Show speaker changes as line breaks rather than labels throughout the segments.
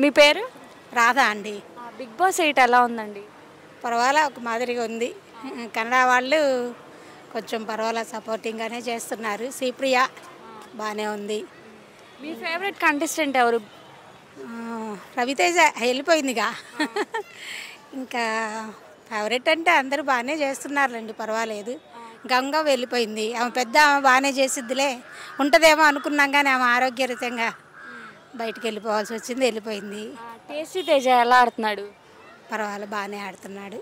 మీ పేరు?
రాధా అండి.
Big boss 8 ఎలా ఉందండి?
పర్వాలా ఒక మాదిరిగా ఉంది. కన్నడ వాళ్ళు కొంచెం పర్వాలా సపోర్టింగ్గానే చేస్తున్నారు. శ్రీప్రియ బాగానే ఉంది.
మీ ఫేవరెట్ కంటెస్టెంట్ ఎవరు?
రవితేజ వెళ్ళిపోయిందిగా. ఇంకా ఫేవరెట్ అంటే అందరూ బాగానే చేస్తున్నారులేండి, పర్వాలేదు. గంగ వెళ్ళిపోయింది, ఆమె పెద్ద ఆమె బాగానే చేసిద్దిలే ఉంటుందేమో అనుకున్నాం, కానీ ఆమె ఆరోగ్యరీత్యంగా బయటికి వెళ్ళిపోవాల్సి వచ్చింది, వెళ్ళిపోయింది.
టేస్టీ తేజ ఎలా ఆడుతున్నాడు?
పర్వాలేదు బాగానే ఆడుతున్నాడు.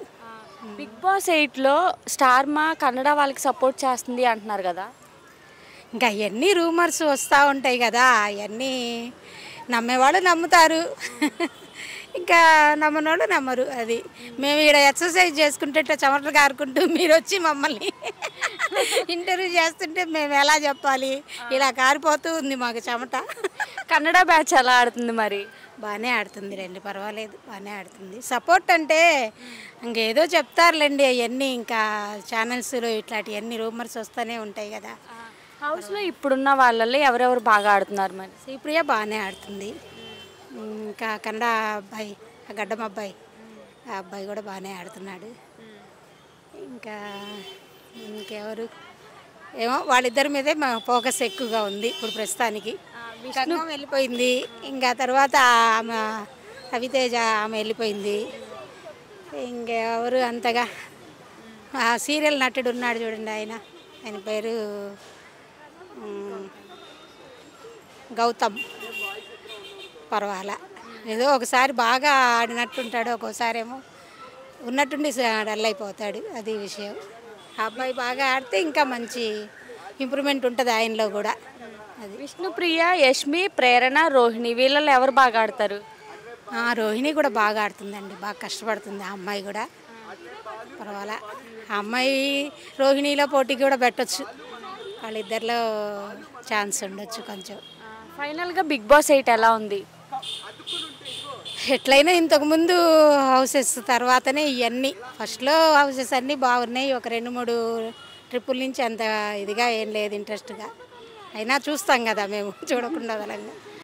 బిగ్ బాస్ 8లో స్టార్ మా కన్నడ వాళ్ళకి సపోర్ట్ చేస్తుంది అంటున్నారు కదా.
ఇంకా అవన్నీ రూమర్స్ వస్తూ ఉంటాయి కదా, అవన్నీ నమ్మేవాళ్ళు నమ్ముతారు, ఇంకా నమ్మనోళ్ళు నమ్మరు. అది మేము ఇక్కడ ఎక్సర్సైజ్ చేసుకుంటే చెమటలు కారుకుంటూ మీరు వచ్చి మమ్మల్ని ఇంటర్వ్యూ చేస్తుంటే మేము ఎలా చెప్పాలి? ఇలా కారిపోతూ ఉంది మాకు చెమట.
కన్నడ బ్యాచ్ ఎలా ఆడుతుంది మరి?
బాగానే ఆడుతుంది రండి, పర్వాలేదు బాగానే ఆడుతుంది. సపోర్ట్ అంటే ఇంకేదో చెప్తారులేండి, అవన్నీ ఇంకా ఛానల్స్లో ఇట్లాంటివన్నీ రూమర్స్ వస్తూనే ఉంటాయి కదా.
హౌస్లో ఇప్పుడున్న వాళ్ళల్లో ఎవరెవరు బాగా ఆడుతున్నారు మరి?
శ్రీప్రియ బాగానే ఆడుతుంది. ఇంకా కన్నడ అబ్బాయి, ఆ గడ్డం అబ్బాయి, ఆ అబ్బాయి కూడా బాగానే ఆడుతున్నాడు. ఇంకా ఇంకెవరు ఏమో వాళ్ళిద్దరి మీదే మా ఫోకస్ ఎక్కువగా ఉంది ఇప్పుడు ప్రస్తుతానికి. గంగ వెళ్ళిపోయింది, ఇంకా తర్వాత ఆమె రవితేజ ఆమె వెళ్ళిపోయింది. ఇంకెవరు అంతగా ఆ సీరియల్ నటుడు ఉన్నాడు చూడండి, ఆయన పేరు గౌతమ్. పర్వాలా ఏదో ఒకసారి బాగా ఆడినట్టుంటాడు, ఒక్కోసారి ఏమో ఉన్నట్టుండి డల్ అయిపోతాడు, అది విషయం. ఆ అబ్బాయి బాగా ఆడితే ఇంకా మంచి ఇంప్రూవ్మెంట్ ఉంటుంది ఆయనలో కూడా. అది
విష్ణుప్రియ, యష్మి, ప్రేరణ, రోహిణి వీళ్ళల్లో ఎవరు బాగా ఆడతారు?
రోహిణి కూడా బాగా ఆడుతుందండి, బాగా కష్టపడుతుంది ఆ అమ్మాయి కూడా. పర్వాలా ఆ అమ్మాయి రోహిణిలో పోటీకి కూడా పెట్టచ్చు, వాళ్ళిద్దరిలో ఛాన్స్ ఉండొచ్చు కొంచెం.
ఫైనల్గా బిగ్ బాస్ 8 ఎలా ఉంది?
ఎట్లయినా ఇంతకుముందు హౌసెస్ తర్వాతనే ఇవన్నీ, ఫస్ట్లో హౌసెస్ అన్నీ బాగున్నాయి, ఒక 2-3 ట్రిప్పుల నుంచి అంత ఇదిగా ఏం లేదు ఇంట్రెస్ట్గా. అయినా చూస్తాం కదా మేము, చూడకుండా వదలంగా.